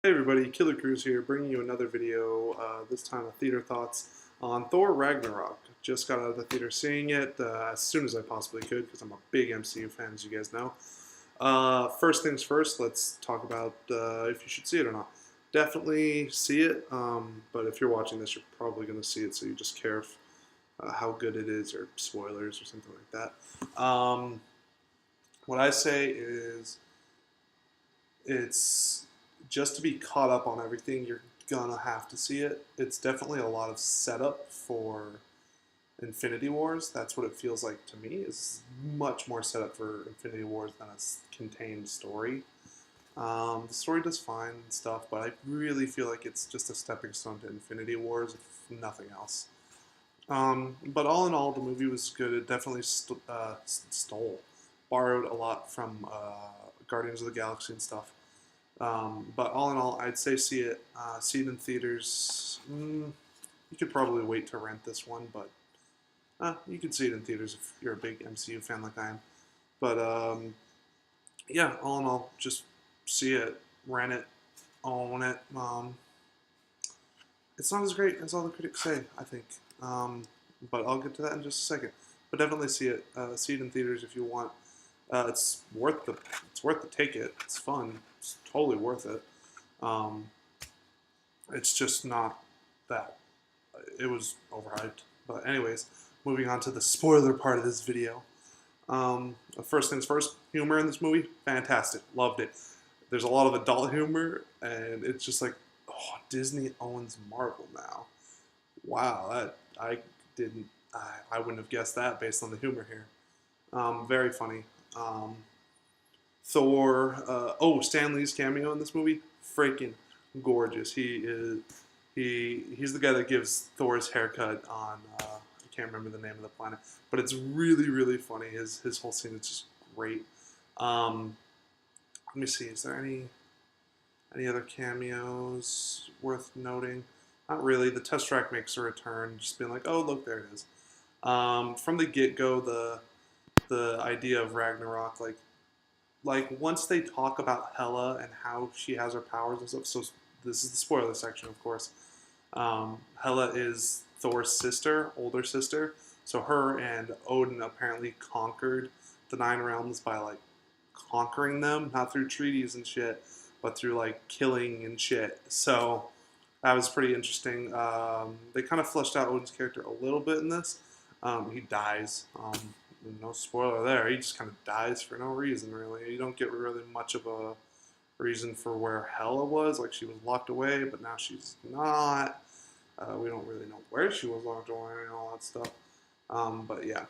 Hey everybody, Killer Cruise here, bringing you another video, this time of theater thoughts on Thor Ragnarok. Just got out of the theater seeing it as soon as I possibly could because I'm a big MCU fan, as you guys know. First things first, let's talk about if you should see it or not. Definitely see it, but if you're watching this, you're probably going to see it, so you just care if, how good it is or spoilers or something like that. What I say is it's just to be caught up on everything, you're gonna have to see it. It's definitely a lot of setup for Infinity Wars. That's what it feels like to me. Is much more setup for Infinity Wars than a contained story. The story does fine and stuff, but I really feel like it's just a stepping stone to Infinity Wars, if nothing else. But all in all, the movie was good. It definitely borrowed a lot from Guardians of the Galaxy and stuff. But all in all, I'd say see it. See it in theaters. You could probably wait to rent this one, but you could see it in theaters if you're a big MCU fan like I am. But yeah, all in all, just see it, rent it, own it. It's not as great as all the critics say, I think. But I'll get to that in just a second. But definitely see it. See it in theaters if you want. It's worth the ticket. It's fun. It's totally worth it. It's just not that. It was overhyped. But anyways, moving on to the spoiler part of this video. First things first, humor in this movie, fantastic. Loved it. There's a lot of adult humor, and it's just like, oh, Disney owns Marvel now. Wow, that I wouldn't have guessed that based on the humor here. Very funny. Stan Lee's cameo in this movie, freaking gorgeous. He's the guy that gives Thor's haircut on I can't remember the name of the planet, but it's really funny. His whole scene is just great. Let me see, is there any other cameos worth noting? Not really. The Tesseract makes a return, just being like, oh look, there it is. From the get-go, the idea of Ragnarok, like once they talk about Hela and how she has her powers and stuff. So this is the spoiler section, of course. Hela is Thor's sister, older sister. So her and Odin apparently conquered the Nine Realms by like conquering them, not through treaties and shit, but through like killing and shit. So that was pretty interesting. They kind of fleshed out Odin's character a little bit in this. He dies. No spoiler there. He just kind of dies for no reason, really. You don't get really much of a reason for where Hela was. Like, she was locked away, but now she's not. We don't really know where she was locked away and all that stuff. But yeah.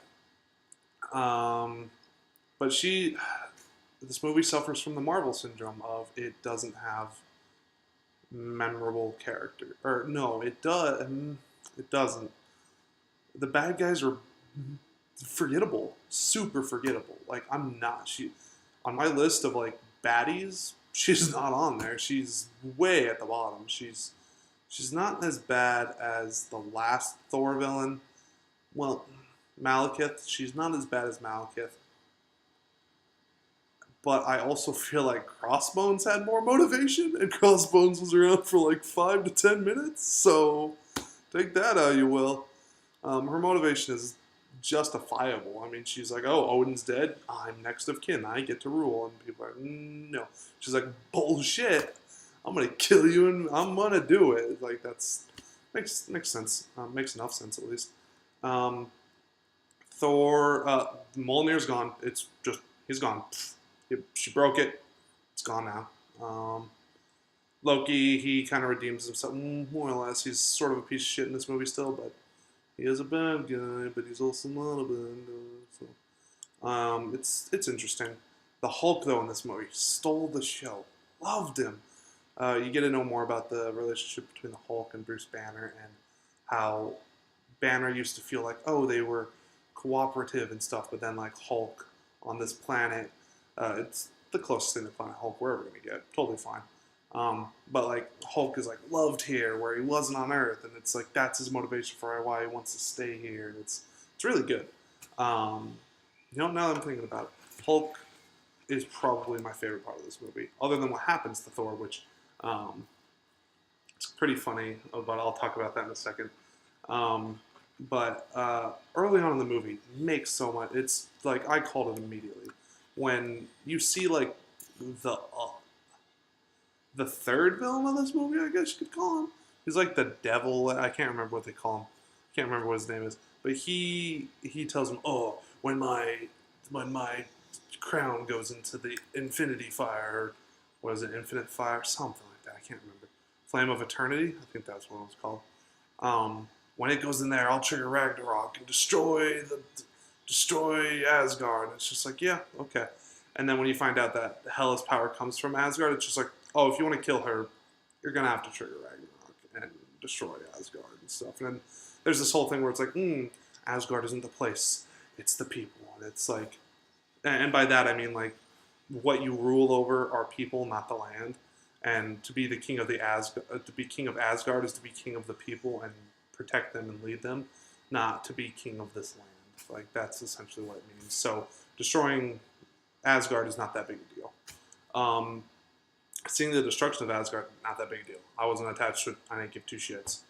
But this movie suffers from the Marvel syndrome of it doesn't have memorable character. Or, no, it does. It doesn't. The bad guys are forgettable, super forgettable. Like, on my list of like baddies, she's not on there. She's way at the bottom. She's not as bad as the last Thor villain. Well, Malekith. She's not as bad as Malekith. But I also feel like Crossbones had more motivation, and Crossbones was around for like 5 to 10 minutes. So take that how you will. Her motivation is justifiable. I mean, she's like, oh, Odin's dead. I'm next of kin. I get to rule. And people are like, no. She's like, bullshit. I'm going to kill you and I'm going to do it. Like, makes sense. Makes enough sense, at least. Thor, Mjolnir's gone. He's gone. She broke it. It's gone now. Loki, he kind of redeems himself, more or less. He's sort of a piece of shit in this movie still, but he is a bad guy, but he's also not a bad guy. So, it's interesting. The Hulk, though, in this movie stole the show. Loved him. You get to know more about the relationship between the Hulk and Bruce Banner, and how Banner used to feel like, oh, they were cooperative and stuff, but then like Hulk on this planet, it's the closest thing to Planet Hulk we're ever gonna get. Totally fine. But like Hulk is like loved here where he wasn't on Earth, and it's like that's his motivation for why he wants to stay here. And it's really good. Now that I'm thinking about it, Hulk is probably my favorite part of this movie, other than what happens to Thor, which Um, it's pretty funny, but I'll talk about that in a second. Um, but early on in the movie, it makes so much. It's like I called it immediately when you see like the the third villain of this movie. I guess you could call him. He's like the devil. I can't remember what they call him. Can't remember what his name is. But he tells him, "Oh, when my crown goes into the infinity fire, or what is it, infinite fire, something like that. I can't remember. Flame of Eternity. I think that's what it was called. When it goes in there, I'll trigger Ragnarok and destroy Asgard." And it's just like, yeah, okay. And then when you find out that Hela's power comes from Asgard, it's just like, oh, if you want to kill her, you're gonna have to trigger Ragnarok and destroy Asgard and stuff. And then there's this whole thing where it's like, Asgard isn't the place, it's the people. And it's like, and by that I mean like, what you rule over are people, not the land. And to be the king of to be king of Asgard is to be king of the people and protect them and lead them, not to be king of this land. Like that's essentially what it means. So destroying Asgard is not that big a deal. Seeing the destruction of Asgard, not that big a deal. I wasn't attached to it. I didn't give two shits.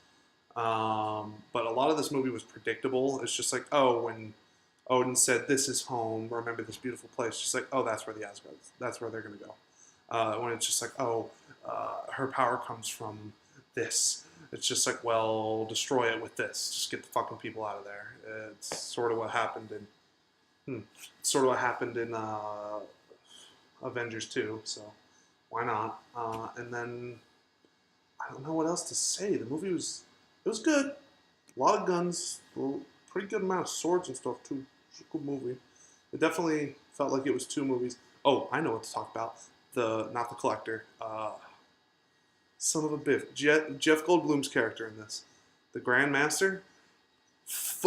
But a lot of this movie was predictable. It's just like, oh, when Odin said, "This is home. Remember this beautiful place." Just like, oh, that's where the Asgard is. That's where they're gonna go. When it's just like, oh, her power comes from this. It's just like, well, destroy it with this. Just get the fucking people out of there. It's sort of what happened in Avengers 2. So why not? And then I don't know what else to say. The movie was good. A lot of guns, pretty good amount of swords and stuff too. It's a good movie. It definitely felt like it was two movies. Oh, I know what to talk about. Not the collector. Son of a bitch. Jeff Goldblum's character in this, the Grandmaster.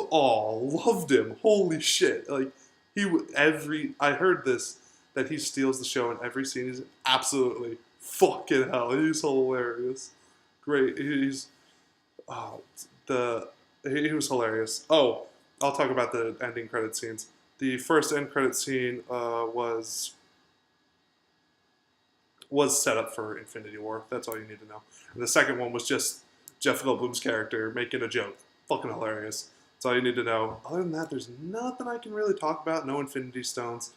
Loved him. Holy shit! Like I heard this that he steals the show in every scene. He's absolutely fucking hell. He's hilarious. Great. Oh, he was hilarious. Oh, I'll talk about the ending credit scenes. The first end credit scene was set up for Infinity War. That's all you need to know. And the second one was just Jeff Goldblum's character making a joke. Fucking hilarious. That's all you need to know. Other than that, there's nothing I can really talk about. No Infinity Stones.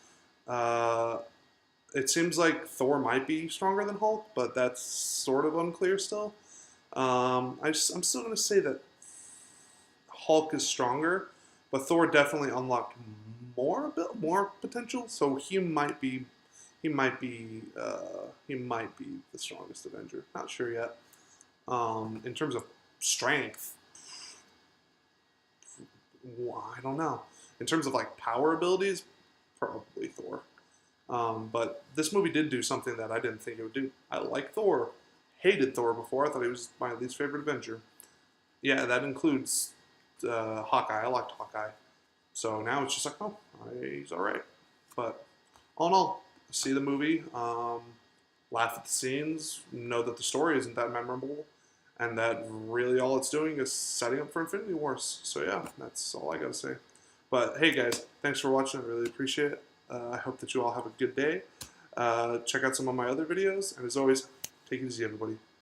It seems like Thor might be stronger than Hulk, but that's sort of unclear still. I'm still going to say that Hulk is stronger, but Thor definitely unlocked more potential. So he might be the strongest Avenger. Not sure yet. In terms of strength, I don't know. In terms of like power abilities, probably Thor. But this movie did do something that I didn't think it would do. I like Thor. Hated Thor before. I thought he was my least favorite Avenger. Yeah, that includes Hawkeye. I liked Hawkeye. So now it's just like, oh, he's all right. But all in all, see the movie, laugh at the scenes, know that the story isn't that memorable, and that really all it's doing is setting up for Infinity Wars. So yeah, that's all I gotta say. But hey guys, thanks for watching. I really appreciate it. I hope that you all have a good day. Check out some of my other videos, and as always, take it easy, everybody.